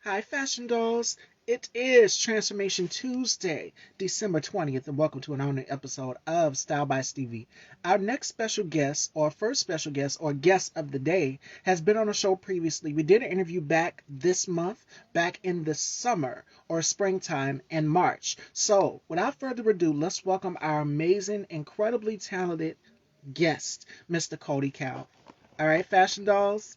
Hi, Fashion Dolls. It is Transformation Tuesday, December 20th, and welcome to an all-new episode of Style by Stevie. Our next special guest, or first special guest, or guest of the day, has been on the show previously. We did an interview back this month, back in the summer or springtime in March. So, without further ado, let's welcome our amazing, incredibly talented guest, Mr. Cody Cowell. All right, Fashion Dolls?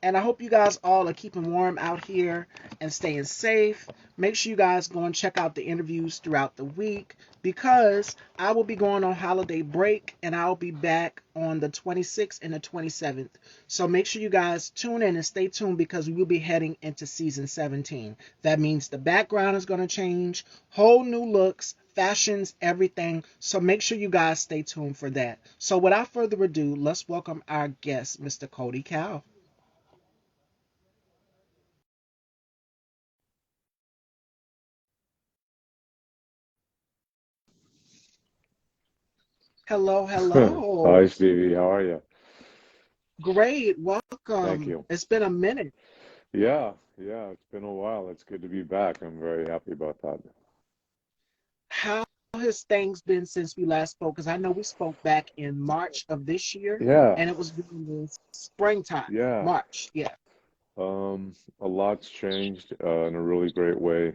And I hope you guys all are keeping warm out here and staying safe. Make sure you guys go and check out the interviews throughout the week because I will be going on holiday break and I'll be back on the 26th and the 27th. So make sure you guys tune in and stay tuned because we will be heading into season 17. That means the background is going to change, whole new looks, fashions, everything. So make sure you guys stay tuned for that. So without further ado, let's welcome our guest, Mr. Cody Cowell. Hello, Hi, hello. Stevie. How are you? Great, Thank welcome. you. It's been a minute. Yeah, it's been a while. It's good to be back. I'm very happy about that. How has things been since we last spoke? Because I know we spoke back in March of this year, Yeah, and it was during the springtime. yeah. March, yeah. A lot's changed in a really great way.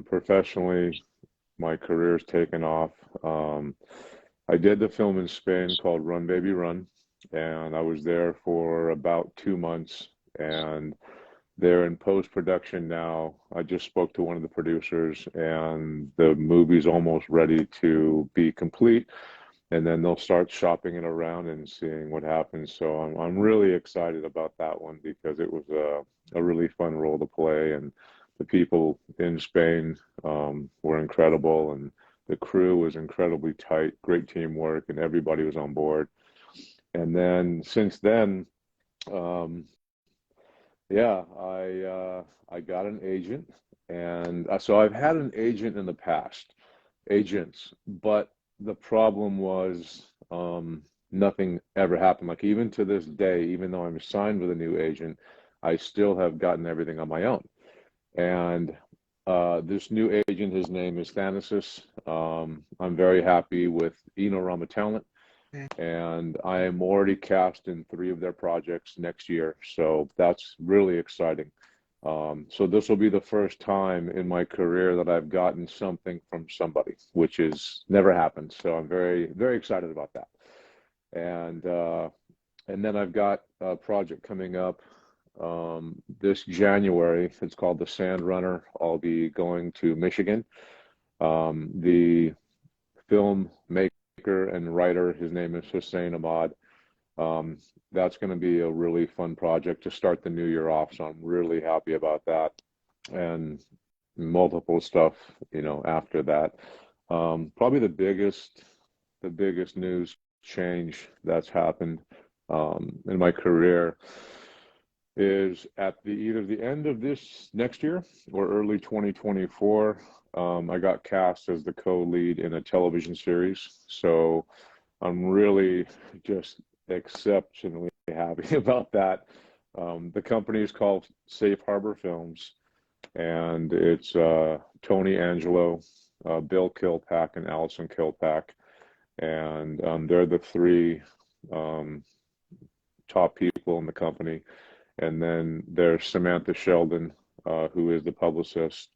Professionally, my career's taken off. Um, I did the film in Spain called Run Baby Run, and I was there for about 2 months, and they're in post-production now. I just spoke to one of the producers, and the movie's almost ready to be complete. And then they'll start shopping it around and seeing what happens. So I'm really excited about that one because it was a really fun role to play, and the people in Spain were incredible, and the crew was incredibly tight, great teamwork, and everybody was on board. And then since then, um, yeah, I got an agent, and so I've had an agent in the past, agents, but the problem was nothing ever happened. Like even to this day, even though I'm signed with a new agent, I still have gotten everything on my own. And this new agent, his name is Thanasis. I'm very happy with Eno Rama Talent, Okay. and I am already cast in three of their projects next year. So that's really exciting. So this will be the first time in my career that I've gotten something from somebody, which has never happened. So I'm very, very excited about that. And uh, and then I've got a project coming up this January. It's called The Sand Runner. I'll be going to Michigan. The filmmaker and writer, his name is Hussein Ahmad. Um, that's going to be a really fun project to start the new year off. So I'm really happy about that. And multiple stuff, after that. Probably the biggest news change that's happened in my career is at either the end of this next year or early 2024. I got cast as the co-lead in a television series, so I'm really just exceptionally happy about that. The company is called Safe Harbor Films, and it's Tony Angelo, Bill Kilpack, and Allison Kilpack, and they're the three um, top people in the company. And then there's Samantha Sheldon, who is the publicist,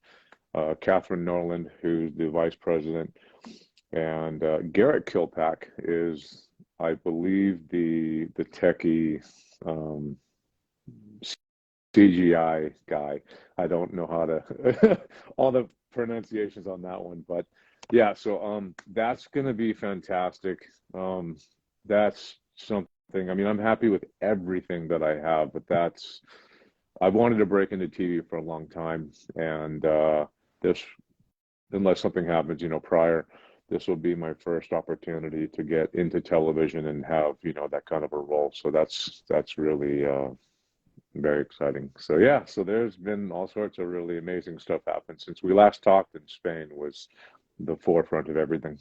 Catherine Norland, who's the vice president, and Garrett Kilpack is, I believe, the techie um, CGI guy. I don't know how to all the pronunciations on that one, but yeah. So that's gonna be fantastic. That's something. I mean, I'm happy with everything that I have, but I've wanted to break into TV for a long time, and this, unless something happens, prior, this will be my first opportunity to get into television and have, that kind of a role. So that's really very exciting. So yeah, so there's been all sorts of really amazing stuff happen since we last talked in Spain was the forefront of everything.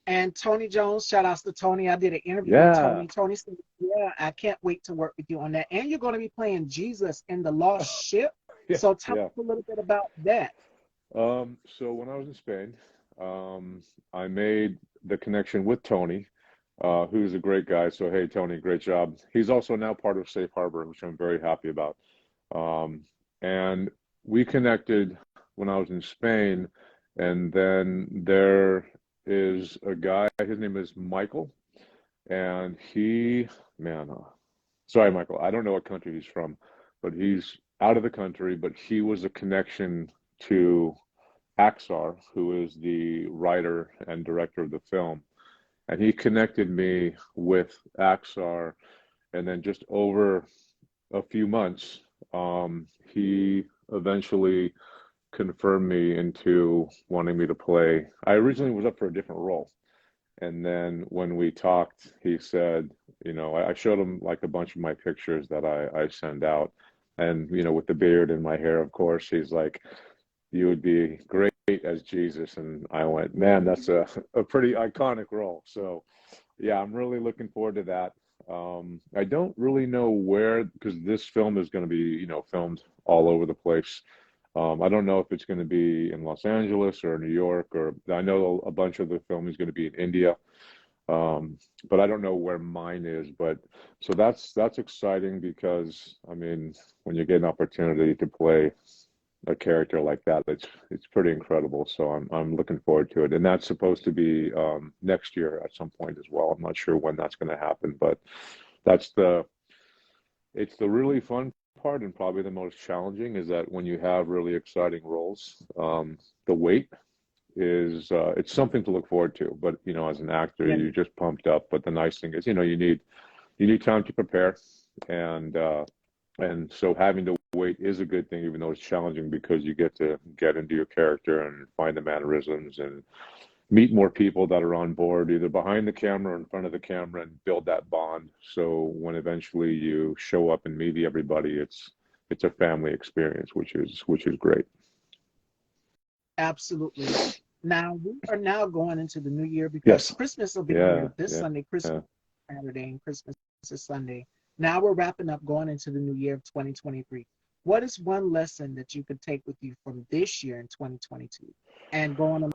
And Tony Jones, shout outs to Tony. I did an interview with Yeah, Tony. Tony said, "Yeah, I can't wait to work with you on that." And you're going to be playing Jesus in the Lost Ship. yeah, So tell yeah. us a little bit about that. So when I was in Spain, I made the connection with Tony, who's a great guy. So hey, Tony, great job. He's also now part of Safe Harbor, which I'm very happy about. Um, and we connected when I was in Spain, and then there is a guy. His name is Michael, and man, sorry, Michael, I don't know what country he's from, but he's out of the country. But he was a connection to Axar, who is the writer and director of the film. And he connected me with Axar. And then just over a few months, he eventually confirmed me into wanting me to play. I originally was up for a different role. And then when we talked, he said, I showed him like a bunch of my pictures that I send out. And, with the beard and my hair, of course, he's like, you would be great as Jesus. And I went, man, that's a pretty iconic role. So, yeah, I'm really looking forward to that. I don't really know where, because this film is going to be, filmed all over the place. I don't know if it's going to be in Los Angeles or New York, or I know a bunch of the film is going to be in India. But I don't know where mine is. But so that's exciting because I mean, when you get an opportunity to play a character like that, it's pretty incredible. So I'm looking forward to it, and that's supposed to be next year at some point as well. I'm not sure when that's going to happen, but that's it's the really fun part and probably the most challenging is that when you have really exciting roles, the wait is it's something to look forward to. But as an actor, Yeah, you're just pumped up. But the nice thing is, you need time to prepare, and so having to wait is a good thing, even though it's challenging because you get to get into your character and find the mannerisms and meet more people that are on board, either behind the camera or in front of the camera, and build that bond. So when eventually you show up and meet everybody, it's a family experience, which is great. absolutely. Now we are now going into the new year because Yes. Christmas will be Yeah. here this Yeah. Sunday. Christmas Yeah. is Saturday and Christmas is Sunday. Now we're wrapping up going into the new year of 2023. What is one lesson that you could take with you from this year in 2022 and going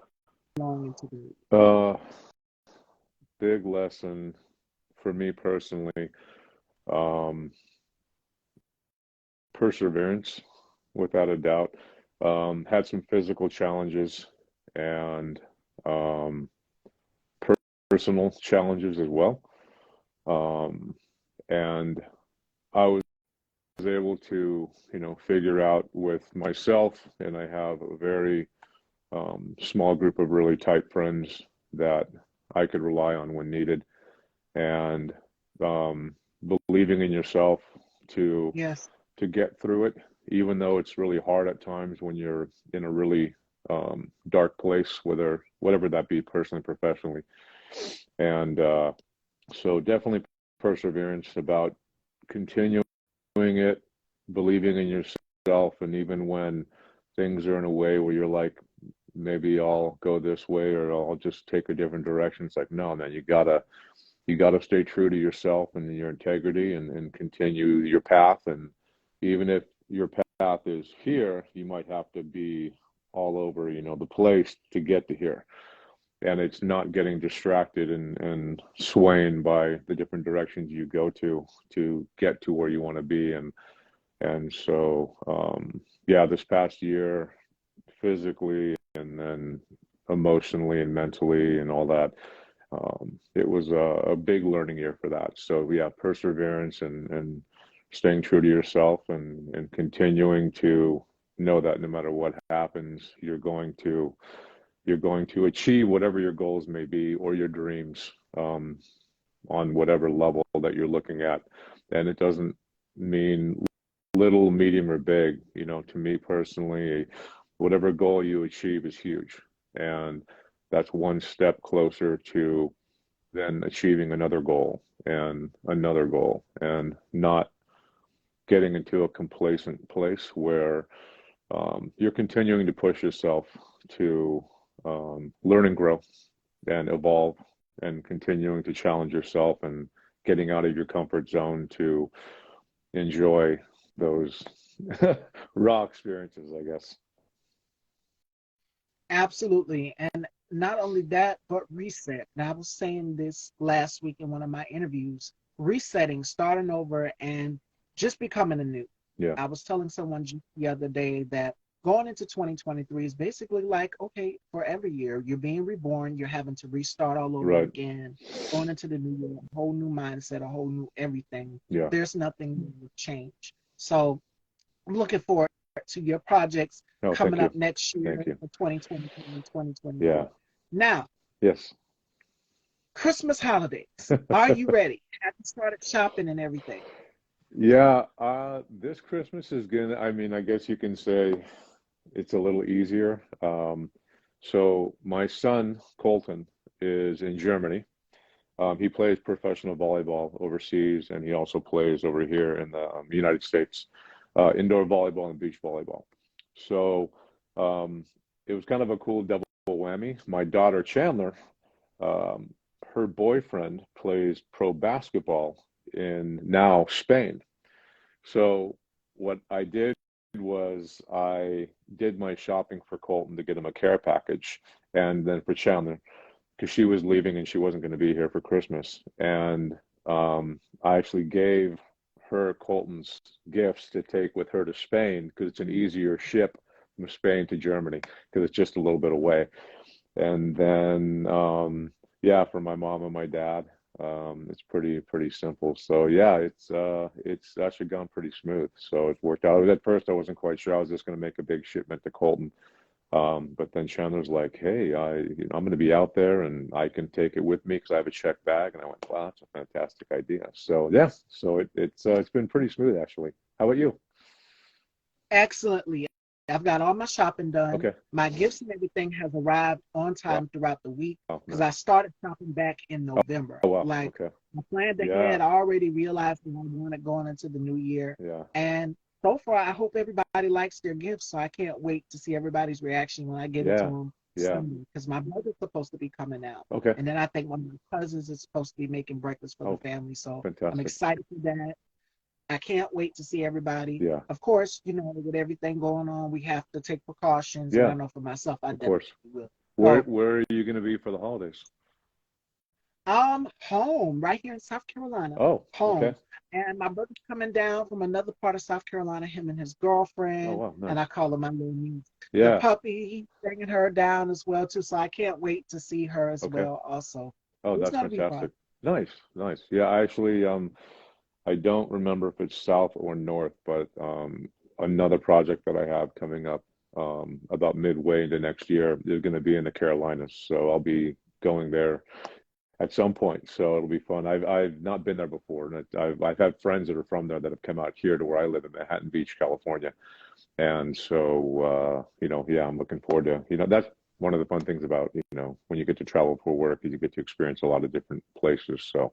along into the new year? Uh, Big lesson for me personally, um, perseverance, without a doubt. Had some physical challenges and um, personal challenges as well. Um, and I was able to, figure out with myself, and I have a very small group of really tight friends that I could rely on when needed, and um, believing in yourself to Yes, to get through it, even though it's really hard at times when you're in a really dark place, whatever that be, personally, professionally, and so definitely perseverance about continuing it, believing in yourself, and even when things are in a way where you're like, maybe I'll go this way or I'll just take a different direction. It's like, no, man, you gotta stay true to yourself and your integrity and continue your path. And even if your path is here, you might have to be all over, the place to get to here. And it's not getting distracted and swaying by the different directions you go to get to where you want to be. And so, yeah, this past year, physically and then emotionally and mentally and all that, it was a big learning year for that. So yeah, perseverance and staying true to yourself and continuing to know that no matter what happens, you're going to achieve whatever your goals may be or your dreams, on whatever level that you're looking at. And it doesn't mean little, medium, or big. To me personally, whatever goal you achieve is huge. And that's one step closer to then achieving another goal, and not getting into a complacent place where you're continuing to push yourself to learn and grow. and evolve and continuing to challenge yourself and getting out of your comfort zone to enjoy those raw experiences, I guess. Absolutely. And not only that, but reset. And I was saying this last week in one of my interviews, resetting, starting over, and just becoming anew. Yeah, I was telling someone just the other day that going into 2023 is basically like, okay, for every year, you're being reborn, you're having to restart all over right. again, going into the new year, a whole new mindset, a whole new everything. Yeah. There's nothing new to change. So I'm looking forward to your projects No, thank coming you. up next Thank year you. for 2023 and Yeah. 2024. Now, Yes. Christmas holidays. Are you ready? Have you started shopping and everything? Yeah, this Christmas is gonna, I mean, I guess you can say it's a little easier. So my son, Colton, is in Germany. He plays professional volleyball overseas, and he also plays over here in the United States, indoor volleyball and beach volleyball. So um, it was kind of a cool double whammy. My daughter, Chandler, um, her boyfriend plays pro basketball in now Spain. So what I did was I did my shopping for Colton to get him a care package, and then for Chandler because she was leaving and she wasn't going to be here for Christmas. And I actually gave her Colton's gifts to take with her to Spain because it's an easier ship from Spain to Germany because it's just a little bit away. And then yeah, for my mom and my dad, it's pretty simple. So yeah, it's actually gone pretty smooth. So it's worked out. At first, I wasn't quite sure I was just going to make a big shipment to Colton, but then Chandler's like, "Hey, I'm going to be out there, and I can take it with me because I have a check bag." And I went, "Wow, that's a fantastic idea." So yeah, so it's been pretty smooth actually. How about you? Excellently. I've got all my shopping done. Okay. My gifts and everything has arrived on Wow. time throughout the week because Nice. I started shopping back in Oh, November. oh wow. Like Okay. I planned Yeah. ahead, I already realized what I wanted going into the new year. Yeah. And so far, I hope everybody likes their gifts. So I can't wait to see everybody's reaction when I give it to Yeah. them Yeah. Sunday because my brother's supposed to be coming out. Okay. And then I think one of my cousins is supposed to be making breakfast for the Oh, family. So I'm fantastic. excited for that. I can't wait to see everybody. Yeah. Of course, with everything going on, we have to take precautions, and I Yeah. know for myself, I Of definitely course. will. Where So, where are you going to be for the holidays? I'm home right here in South Carolina, Oh, okay. home, and my brother's coming down from another part of South Carolina. Him and his Oh, girlfriend, wow. and I Nice. call her my little niece. The Yeah. puppy, he's bringing her down as well too. So I can't wait to see her as Okay. well. Also, Oh, it's that's gonna be fun. fantastic. Nice. Nice. Yeah, I actually I don't remember if it's south or north, but another project that I have coming up about midway into next year is going to be in the Carolinas. So I'll be going there at some point. So it'll be fun. I've not been there before, and I've had friends that are from there that have come out here to where I live in Manhattan Beach, California. And so yeah, I'm looking forward to that's one of the fun things about when you get to travel for work is you get to experience a lot of different places. So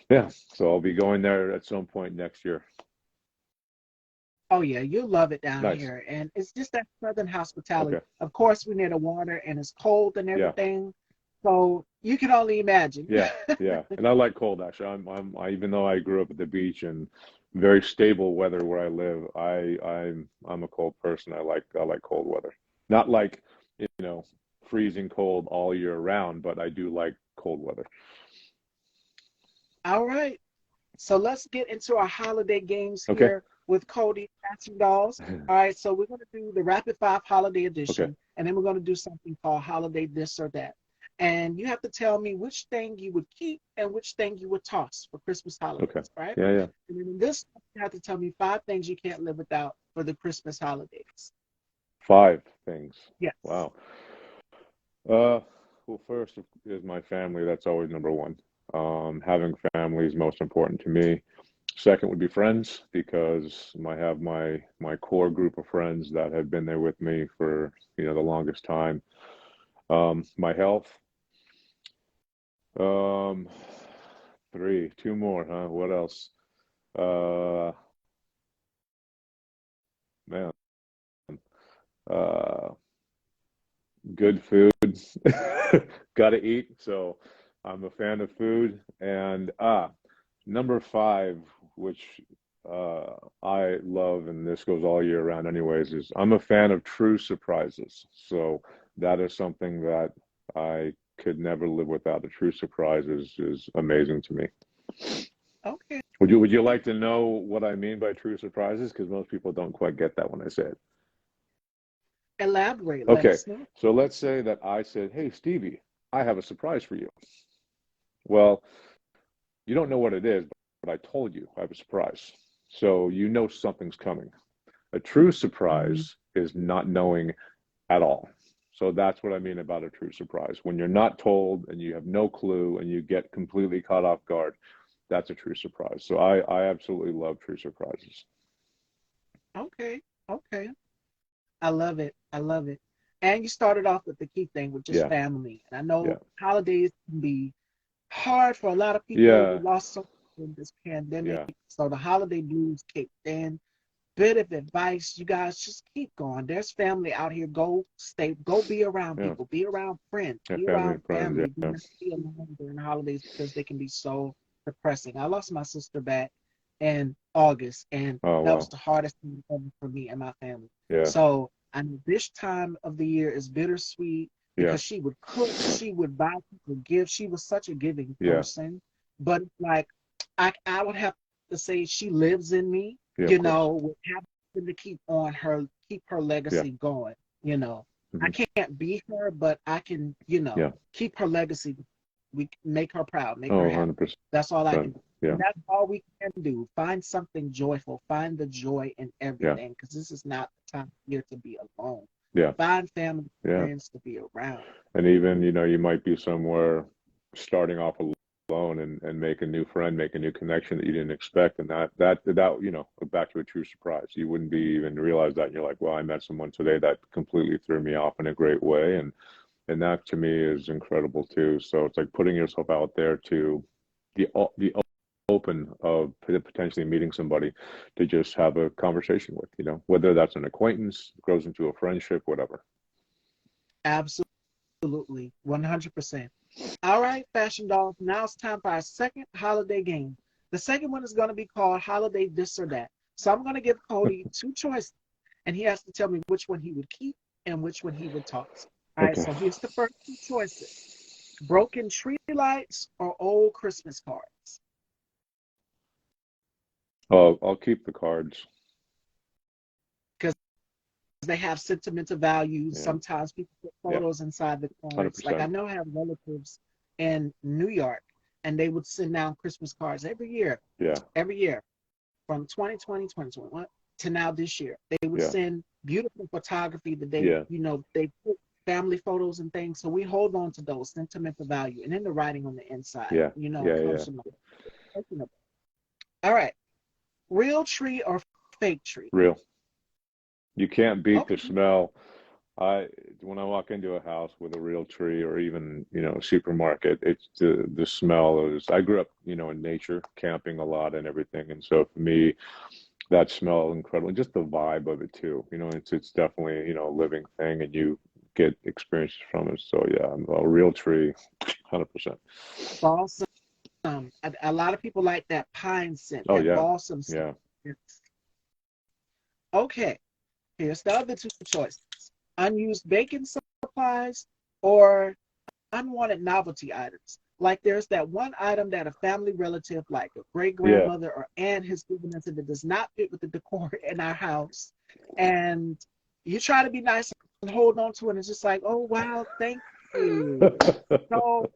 yeah, so I'll be going there at some point next year. Oh yeah, you'll love it down Nice. here. And it's just that southern hospitality. Okay. Of course, we're near the water and it's cold and Yeah. everything. So you can only imagine. Yeah. Yeah. And I like cold actually. Even though I grew up at the beach and very stable weather where I live, I'm a cold person. I like cold weather. Not like, you know, freezing cold all year round, but I do like cold weather. All right. So let's get into our holiday games Okay. here with Cody Matching Dolls. All right, so we're going to do the Rapid Five Holiday Okay. Edition, and then we're going to do something called Holiday This or That. And you have to tell me which thing you would keep and which thing you would toss for Christmas Okay. holidays, right? Yeah, yeah. And then in this, you have to tell me five things you can't live without for the Christmas holidays. Five things. Yes. Wow. Well, first is my family. That's always number one. Having family is most important to me. Second would be friends because I have my core group of friends that have been there with me for the longest time. My health. Um, three, two more, huh? What else? Uh, man. Uh, Good food. Gotta eat. So I'm a fan of food. And number five, which I love, and this goes all year round anyways, is I'm a fan of true surprises. So that is something that I could never live without. A true surprise is amazing to me. Okay. Would you like to know what I mean by true surprises? Because most people don't quite get that when I say it. Elaborate. Let Okay, us know. so let's say that I said, "Hey, Stevie, I have a surprise for you." Well, you don't know what it is, but I told you I have a surprise. So you know something's coming. A true Mhm. surprise is not knowing at all. So that's what I mean about a true surprise. When you're not told and you have no clue and you get completely caught off guard, that's a true surprise. So I absolutely love true surprises. Okay. Okay. I love it. I love it. And you started off with the key thing, with just Yeah, family. And I yeah, know holidays can be hard for a lot of people. We yeah, lost so much in this pandemic. yeah. So the holiday blues kicked in. Bit of advice, you guys just keep going. There's family out here. Go be around Yeah, people, be around friends, yeah, be family around and friends. family. Do Yeah. not be alone during the holidays because they can be so depressing. I lost my sister back in August, and Oh that was wow. the hardest thing ever for me and my family. Yeah, So I know this time of the year is bittersweet yeah, because she would cook, she would buy people gifts. She was such a giving yeah, person, but like I would have to say she lives in me, yeah. Of course. with to keep her Yeah. legacy going. You know, I Hmm. can't be her, but I can, Yeah. keep her legacy. We make her proud, make her Oh, happy. 100%. That's all I can do. Yeah, And that's all we can do. Find something joyful. Find the joy in yeah, everything, because this is not the time of year to be alone. yeah, Find family, yeah. friends to be around. And even, you might be somewhere starting off alone and make a new friend, make a new connection that you didn't expect. And that, back to a true surprise. You wouldn't be even realize that. And you're like, well, I met someone today that completely threw me off in a great way. And that to me is incredible too. So it's like putting yourself out there to the open of potentially meeting somebody to just have a conversation with, whether that's an acquaintance, grows into a friendship, whatever. Absolutely, 100%. All right, fashion dolls. Now it's time for our second holiday game. The second one is going to be called Holiday This or That. So I'm going to give Cody two choices, and he has to tell me which one he would keep and which one he would toss. All right, Okay. so here's the first two choices: broken tree lights or old Christmas cards. I'll keep the cards. Because they have sentimental values. Yeah. Sometimes people put Yeah. photos inside the cards. Like I 100%. know I have relatives in New York, and they would send down Christmas cards Yeah. every year from 2020, 2021 to now this year. They would Yeah. send beautiful photography that Yeah. they put family photos and things. So we hold on to those sentimental value. And then the writing on the inside, Yeah. Yeah. comes Yeah. from the. All right. Real tree or fake tree? Real. You can't beat the Okay. smell. I when I walk into a house with a real tree or even, a supermarket, it's the smell is I grew up, in nature, camping a lot and everything. And so for me, that smell incredible. And just the vibe of it too. It's definitely, a living thing and you get experiences from it. So yeah, a real tree, 100%. Balsam. A lot of people like that pine scent, Oh that yeah. balsam scent. Yeah. It's- Okay. Here's the other two choices: unused baking supplies or unwanted novelty items. Like there's that one item that a family relative, like a great Yeah. grandmother or aunt, has given us that does not fit with the decor in our house. And you try to be nice and hold on to it. And it's just like, oh, wow, thank you. So,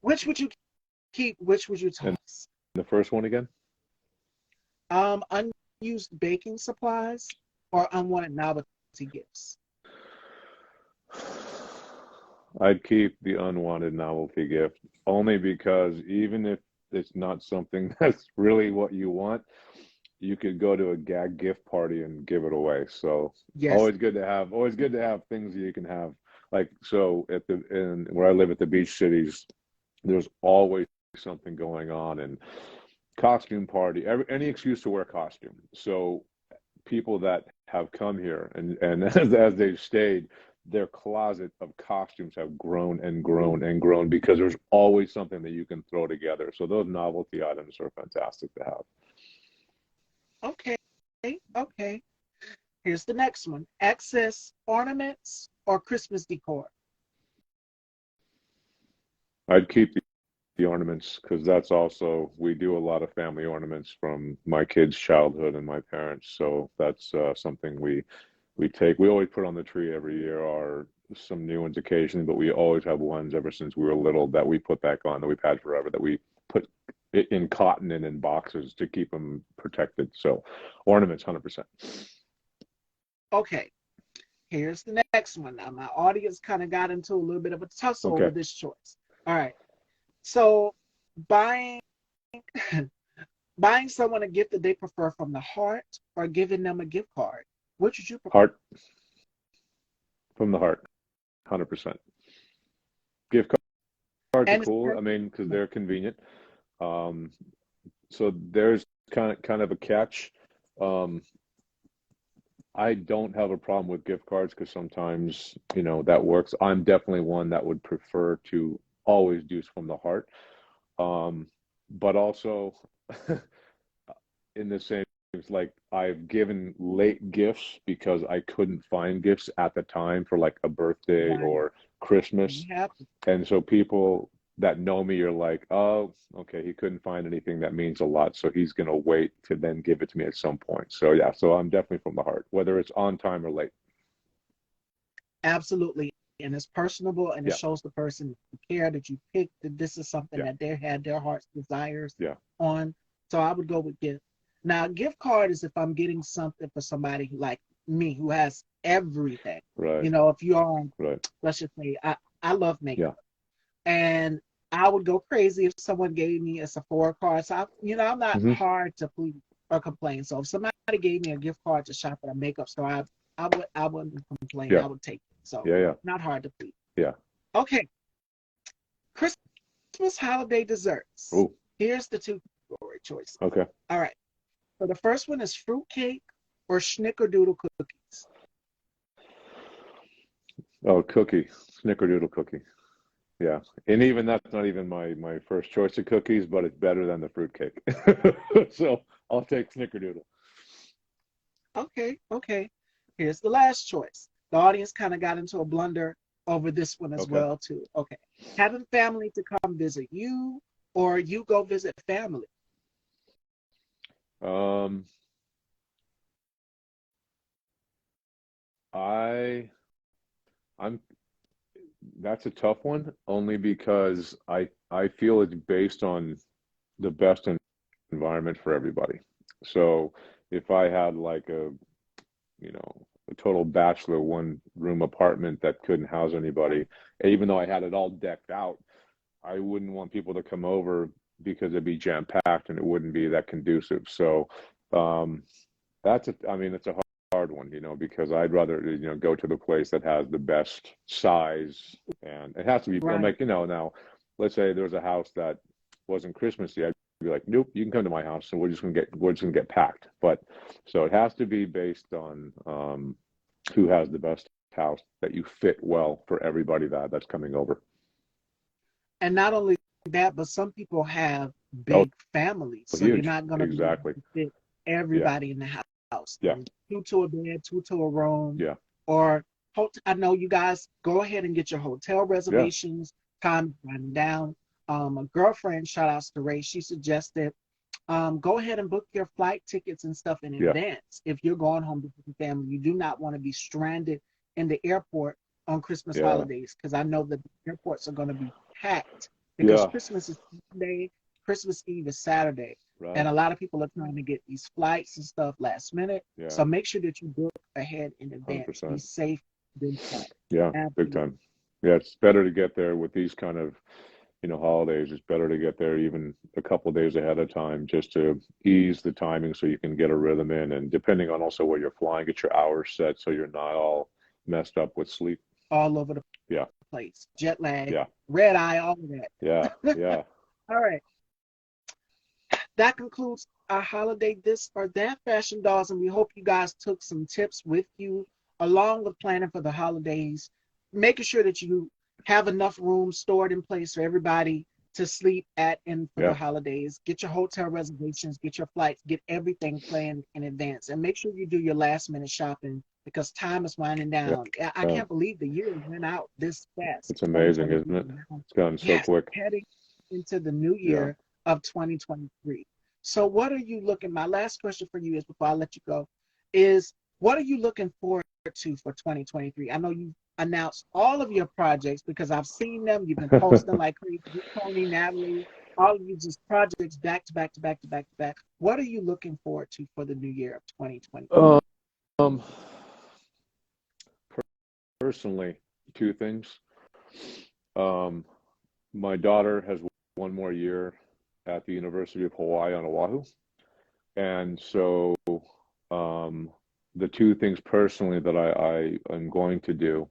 which would you keep? Which would you And toss? the first one again? Unused baking supplies or unwanted novelty gifts? I'd keep the unwanted novelty gift only because even if it's not something that's really what you want, you could go to a gag gift party and give it away. So Yes. always good to have things that you can have. Like so in where I live at the beach cities, there's always something going on and costume party, any excuse to wear costume. So people that have come here and as they've stayed, their closet of costumes have grown and grown and grown because there's always something that you can throw together. So those novelty items are fantastic to have. Okay, okay. Here's the next one. Excess ornaments or Christmas decor? I'd keep the ornaments because that's also, we do a lot of family ornaments from my kids' childhood and my parents. So that's something we take. We always put on the tree every year, or some new ones occasionally, but we always have ones ever since we were little that we put back on, that we've had forever, that we put it in cotton and in boxes to keep them protected. So ornaments, 100%. Okay, here's the next one. Now, my audience kind of got into a little bit of a tussle over Okay. this choice. All right. So, buying buying someone a gift that they prefer from the heart or giving them a gift card. Which would you prefer? Heart, from the heart, 100%. Gift cards are And it's cool. I mean, because they're convenient. Um, so there's kind of a catch. Um, I don't have a problem with gift cards because sometimes, that works. I'm definitely one that would prefer to always do from the heart. Um, but also, in the same, it's like I've given late gifts because I couldn't find gifts at the time for like a birthday right. or Christmas. You have to. And so people that know me are like, oh, okay, he couldn't find anything that means a lot, so he's gonna wait to then give it to me at some point. So yeah, so I'm definitely from the heart, whether it's on time or late. Absolutely. And it's personable and it Yeah, shows the person you care, that you picked, that this is something yeah, that they had their heart's desires yeah. on. So I would go with gift. Now, gift card is if I'm getting something for somebody who, like me, who has everything. Right, If you're on, right. let's just say, I love Yeah. makeup. And I would go crazy if someone gave me a Sephora card. So, I'm not Hmm. hard to please or complain. So if somebody gave me a gift card to shop at a makeup store, I wouldn't complain. Yeah, I would take it. So yeah, yeah, not hard to please. yeah. Okay, Christmas holiday desserts. Oh, Here's the two category choices. okay. All right. So the first one is fruitcake or snickerdoodle cookies. Oh, cookie, snickerdoodle cookie. Yeah, and even that's not even my first choice of cookies, but it's better than the fruitcake. So I'll take snickerdoodle. Okay, okay. Here's the last choice. The audience kind of got into a blunder over this one as Okay. well too. Okay. Having family to come visit you or you go visit family. Um, I I'm that's a tough one, only because I feel it's based on the best environment for everybody. So if I had like a total bachelor one room apartment that couldn't house anybody, even though I had it all decked out, I wouldn't want people to come over because it'd be jam packed and it wouldn't be that conducive. So um, I mean, it's a hard one, because I'd rather, go to the place that has the best size, and it has to be, I'm Right. like, now, let's say there's a house that wasn't Christmassy, I'd be like, nope, you can come to my house and we're just gonna get packed. But so it has to be based on who has the best house that you fit well for everybody that's coming over. And not only that, but some people have Oh, big families, so you're huge. not going to be able Exactly. to fit Yeah. everybody in the house. Yeah. Two to a bed, two to a room, Yeah. or I know you guys go ahead and get your hotel Yeah. reservations. Time running down. A girlfriend, shout outs to Ray, she suggested go ahead and book your flight tickets and stuff in Yeah. advance. If you're going home to visit family, you do not want to be stranded in the airport on Christmas Yeah. holidays because I know that the airports are going to be packed because Yeah. Christmas is Sunday, Christmas Eve is Saturday, and Right. a lot of people are trying to get these flights and stuff last minute. Yeah. So make sure that you book ahead in advance. Be 100%. safe, be sorry. Yeah. Big Absolutely. time. Yeah. It's better to get there with these kind of, holidays. It's better to get there even a couple of days ahead of time just to ease the timing so you can get a rhythm in. And depending on also where you're flying, get your hours set so you're not all messed up with sleep. All over the Yeah. place. Jet lag, Yeah. red eye, all of Yeah. that. Yeah. All right. That concludes our holiday this or that fashion dolls, and we hope you guys took some tips with you along with planning for the holidays, making sure that you have enough rooms stored in place for everybody to sleep at and for the Yeah. holidays. Get your hotel reservations, get your flights, get everything planned in advance, and make sure you do your last minute shopping because time is winding Yeah. down. I can't believe the year went out this fast, It's amazing, isn't 2023. it? Now, It's gone so yes, quick. heading into the new Yeah. year of 2023. So, what are you looking? My last question for you is before I let you go, is what are you looking forward to for 2023? I know you announced all of your projects because I've seen them. You've been posting like crazy. You, Tony, Natalie, all of you just projects back to back to back to back to back. What are you looking forward to for the new year of 2023? Um, Personally, two things. Um, my daughter has one more year at the University of Hawaii on Oahu. And so um, the two things personally that I am going to do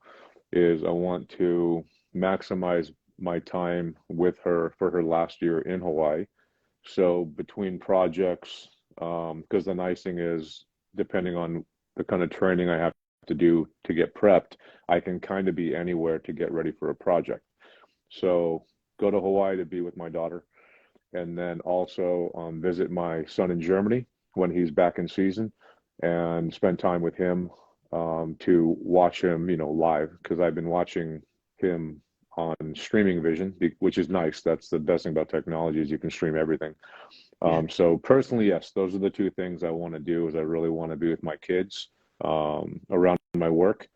is I want to maximize my time with her for her last year in Hawaii. So between projects, because the nice thing is, depending on the kind of training I have to do to get prepped, I can kind of be anywhere to get ready for a project. So go to Hawaii to be with my daughter, and then also visit my son in Germany when he's back in season, and spend time with him to watch him, live because I've been watching him on streaming vision, which is nice. That's the best thing about technology is you can stream everything. Yeah. So personally, yes, those are the two things I want to do. Is I really want to be with my kids around my work,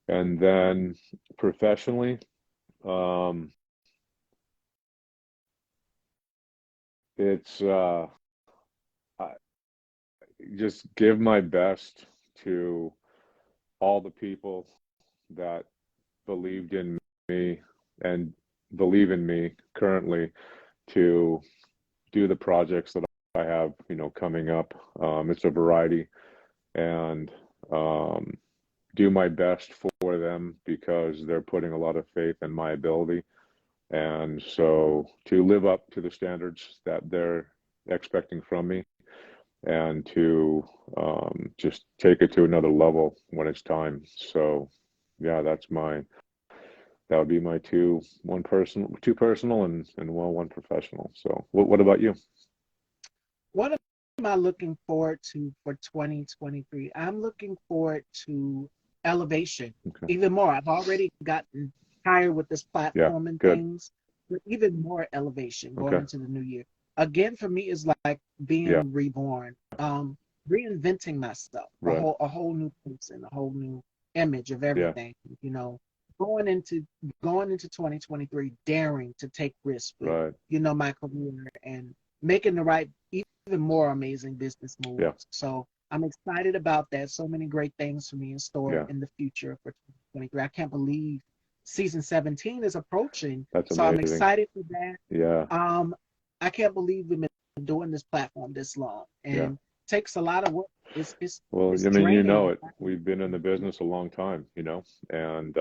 and then professionally, um, it's I just give my best to all the people that believed in me and believe in me currently to do the projects that I have, coming up. It's a variety, and um, do my best for them because they're putting a lot of faith in my ability. And so to live up to the standards that they're expecting from me and to just take it to another level when it's time. So yeah, that would be my two personal and one professional. So what about you? What am I looking forward to for 2023? I'm looking forward to elevation Okay. even more. I've already gotten tired with this Yeah, platform and good. things, but even more elevation going Okay. into the new year. Again, for me, is like Yeah, being reborn, reinventing myself, right. a whole new person, a whole new image of Yeah, everything. You know, going into going into 2023, daring to take risks with, right. my career and making the right even more amazing business Yeah, moves. So I'm excited about that. So many great things for me in store yeah. in the future for 2023. I can't believe season 17 is approaching. That's So I'm amazing. excited for that. Yeah, Um, I can't believe we've been doing this platform this long yeah. and takes a lot of work. It's it's Well, it's I mean, draining. it. We've been in the business a long time, and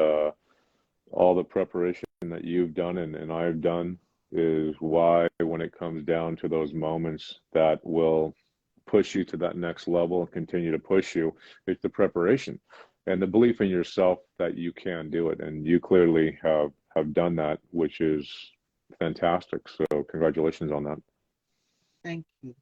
all the preparation that you've done and I've done is why when it comes down to those moments that will push you to that next level and continue to push you, it's the preparation and the belief in yourself that you can do it. And you clearly have done that, which is fantastic. So congratulations on that. Thank you.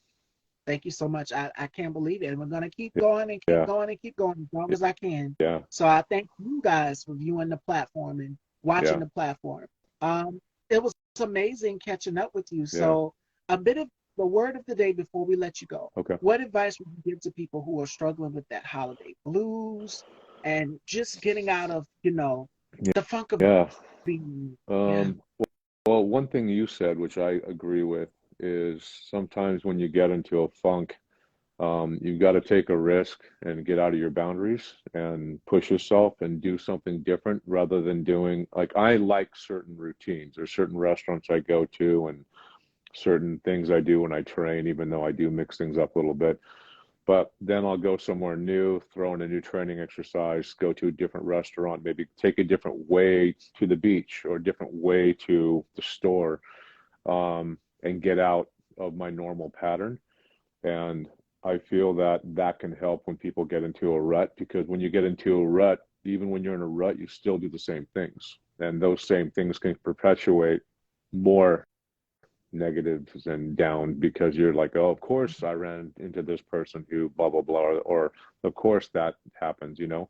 Thank you so much. I can't believe it. And we're going to keep going and keep Yeah, going and keep going as long as I can. yeah, So I thank you guys for viewing the platform and watching yeah, the platform. Um, it was amazing catching up with you. yeah. So a bit of the word of the day before we let you go. Okay. What advice would you give to people who are struggling with that holiday blues and just getting out of, the funk of Yeah. being, yeah, Um, well, one thing you said, which I agree with, is sometimes when you get into a funk, you've got to take a risk and get out of your boundaries and push yourself and do something different rather than doing like I like certain routines. There's certain restaurants I go to and certain things I do when I train, even though I do mix things up a little bit. But then I'll go somewhere new, throw in a new training exercise, go to a different restaurant, maybe take a different way to the beach or a different way to the store, and get out of my normal pattern. And I feel that that can help when people get into a rut, because when you get into a rut, even when you're in a rut, you still do the same things. And those same things can perpetuate more negatives and down, because you're like, oh, of course I ran into this person who blah, blah, blah, or of course that happens, you know?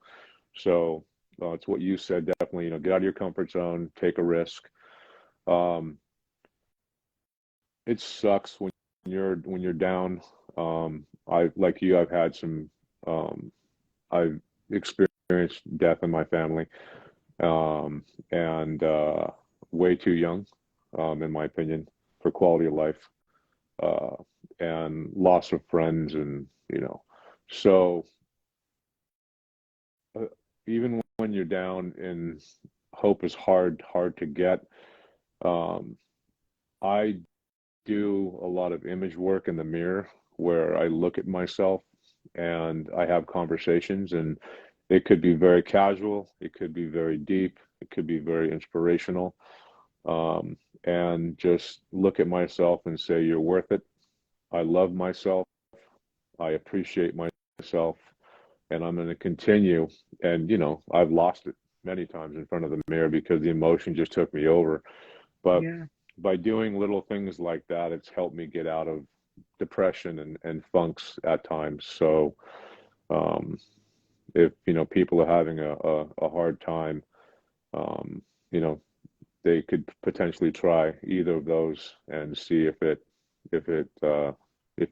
So it's what you said, definitely, you know, get out of your comfort zone, take a risk. Um, it sucks when you're down. I like you, I've had some I've experienced death in my family, and way too young, in my opinion, for quality of life, uh, and loss of friends, and you know, so uh, even when you're down and hope is hard to get, um, I do a lot of image work in the mirror where I look at myself and I have conversations, and it could be very casual, it could be very deep, it could be very inspirational. And just look at myself and say, you're worth it. I love myself. I appreciate myself, and I'm going to continue. And, you know, I've lost it many times in front of the mirror because the emotion just took me over. But Yeah, by doing little things like that, it's helped me get out of depression and funks at times. So, um, if, you know, people are having a hard time, um, you know, they could potentially try either of those and see if it if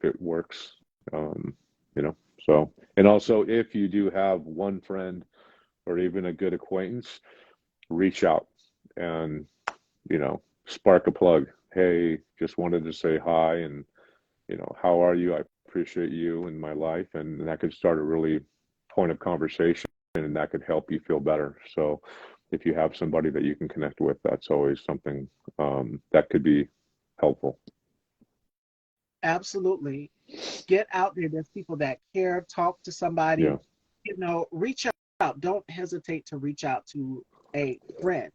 it works. Um, you know, so, and also if you do have one friend or even a good acquaintance, reach out and, you know, spark a plug. Hey, just wanted to say hi, and you know, how are you? I appreciate you in my life, and that could start a really point of conversation, and that could help you feel better. So, if you have somebody that you can connect with, that's always something that could be helpful. absolutely. Get out there. There's people that care. Talk to Yeah, somebody. Reach out. Don't hesitate to reach out to a friend.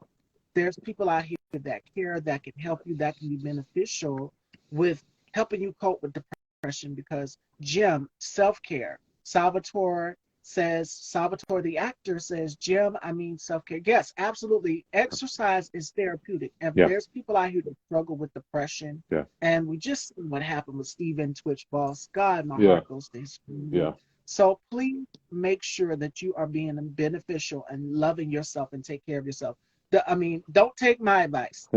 There's people out here that care, that can help you, that can be beneficial with helping you cope with depression. Because Jim, self-care. Salvatore the actor says, Jim, I mean self-care. Yes, absolutely. Exercise is therapeutic. If yeah, there's people out here that struggle with depression, yeah, and we just see what happened with Steven Twitch Boss, God, my yeah, heart goes to his family. yeah. So please make sure that you are being beneficial and loving yourself and take care of yourself. I mean, don't take my advice.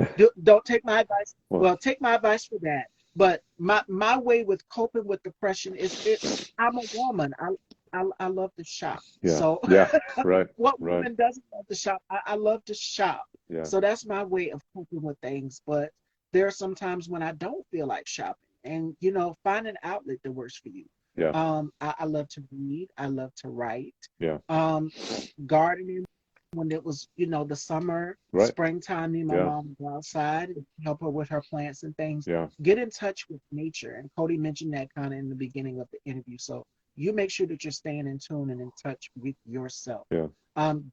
Don't take my advice. Well, Well, take my advice for that. But my way with coping with depression is I'm a woman. I love to shop. yeah, So yeah. Right, what right. woman doesn't love to shop? I love to shop. Yeah, So that's my way of coping with things. But there are some times when I don't feel like shopping, and find an outlet that works for you. yeah, I love to read. I love to write. yeah. Um, Gardening when it was, the summer, Right. springtime, me and my Yeah, mom would go outside and help her with her plants and things. yeah, Get in touch with nature. And Cody mentioned that kind of in the beginning of the interview. So you make sure that you're staying in tune and in touch with yourself. yeah.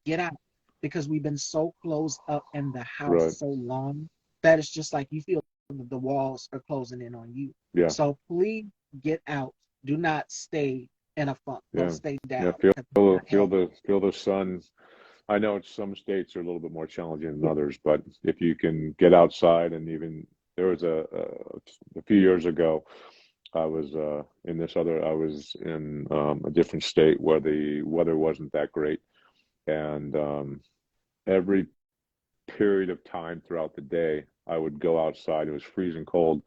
Get out because we've been so closed up in the house Right. so long that it's just like you feel the walls are closing in on you. Yeah, So please get out. Do not stay in a funk. Don't yeah, stay yeah. down Feel because it's not healthy. feel the sun. I know some states are a little bit more challenging than others, but if you can get outside, and even there was a few years ago, I was I was in a different state where the weather wasn't that great, and every period of time throughout the day, I would go outside. It was freezing cold,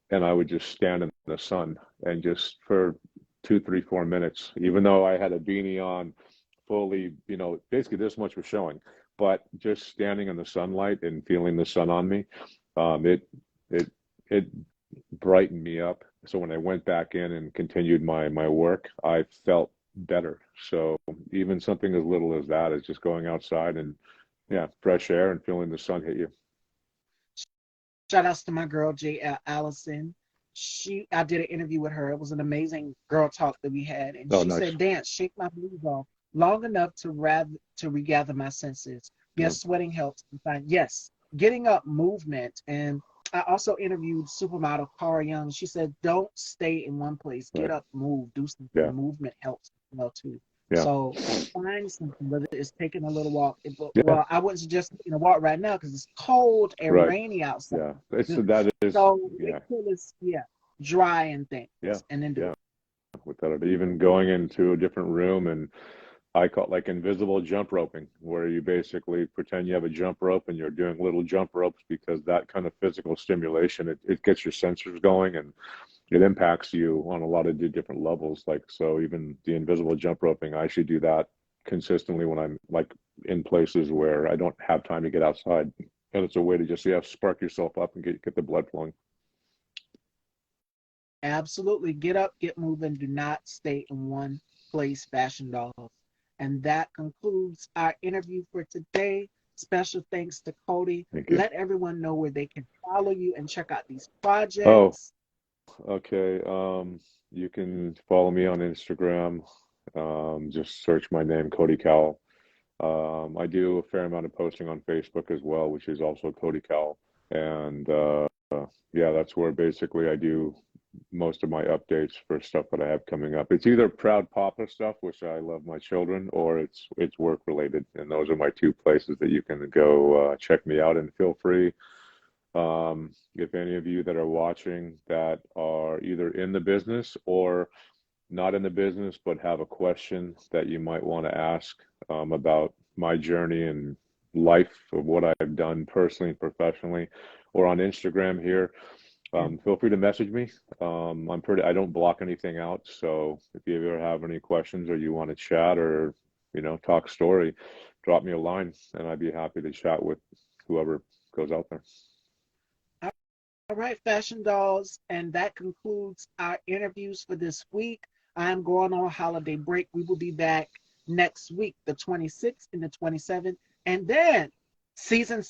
and I would just stand in the sun and just for 2, 3, 4 minutes, even though I had a beanie on, fully, you know, basically this much was showing, but just standing in the sunlight and feeling the sun on me, it it it brightened me up. So when I went back in and continued my work, I felt better. So even something as little as that is just going outside and yeah, fresh air and feeling the sun hit you. Shout outs to my girl Allison. I did an interview with her. It was an amazing girl talk that we had, and Oh, she nice. said, "Dance, shake my blues off long enough to regather my senses. Yeah, Yes, sweating helps. And find yes, getting up, movement, and I also interviewed supermodel Cara Young. She said, "Don't stay in one place. Get Right. up, move, do something. Yeah. Movement helps as well too." Yeah. So find something, whether it's taking a little walk. Yeah. Well, I wouldn't suggest taking a walk right now because it's cold and Right. rainy outside. Yeah. That is, So wait yeah. till it's dry and things, Yeah. and then do Yeah. it. Without it, even going into a different room, and I call it like invisible jump roping, where you basically pretend you have a jump rope and you're doing little jump ropes, because that kind of physical stimulation, it gets your sensors going, and it impacts you on a lot of different levels. Like, so even the invisible jump roping, I should do that consistently when I'm like in places where I don't have time to get outside. And it's a way to just, spark yourself up and get the blood flowing. Absolutely. Get up, get moving. Do not stay in one place, Fashion Dolls. And that concludes our interview for today. Special thanks to Cody. Thank you. Let everyone know where they can follow you and check out these Oh, projects. okay. You can follow me on Instagram. Just search my name, Cody Cowell. I do a fair amount of posting on Facebook as well, which is also Cody Cowell. And yeah, that's where basically I do most of my updates for stuff that I have coming up. It's either Proud Papa stuff, which I love my children, or it's work related. And those are my two places that you can go check me out. And feel free, if any of you that are watching that are either in the business or not in the business, but have a question that you might want to ask about my journey and life of what I've done personally and professionally, or on Instagram here, feel free to message me. I don't block anything out. So if you ever have any questions or you want to chat or, talk story, drop me a line and I'd be happy to chat with whoever goes out there. All right, Fashion Dolls. And that concludes our interviews for this week. I am going on holiday break. We will be back next week, the 26th and the 27th. And then season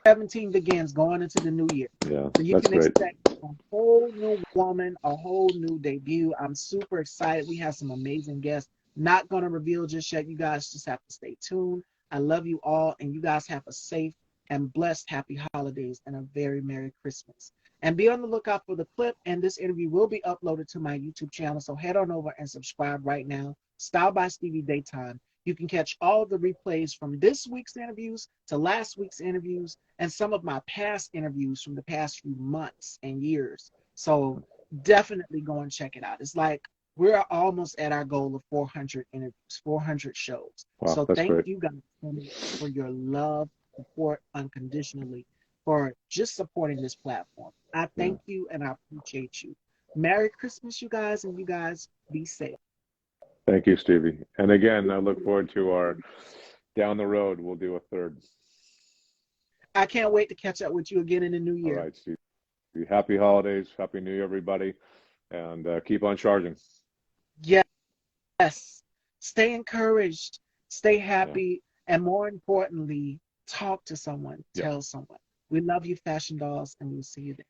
17 begins going into the new year. Yeah, So you that's can great. expect a whole new woman, a whole new debut. I'm super excited. We have some amazing guests. Not going to reveal just yet. You guys just have to stay tuned. I love you all, and you guys have a safe and blessed happy holidays and a very Merry Christmas. And be on the lookout for the clip, and this interview will be uploaded to my YouTube channel. So head on over and subscribe right now. Style by Stevie Daytime. You can catch all the replays from this week's interviews to last week's interviews and some of my past interviews from the past few months and years. So definitely go and check it out. It's like we're almost at our goal of 400 interviews, 400 shows. Wow, So that's thank great. you guys for your love, support unconditionally, for just supporting this platform. I Yeah. thank you and I appreciate you. Merry Christmas, you guys, and you guys be safe. Thank you, Stevie. And again, I look forward to our down the road. We'll do a third. I can't wait to catch up with you again in the new All year. right, Stevie. Happy holidays. Happy New Year, everybody. And keep on charging. Yes. Stay encouraged, stay Yeah. happy, and more importantly, talk to someone, Yeah. tell someone. We love you, Fashion Dolls, and we'll see you there.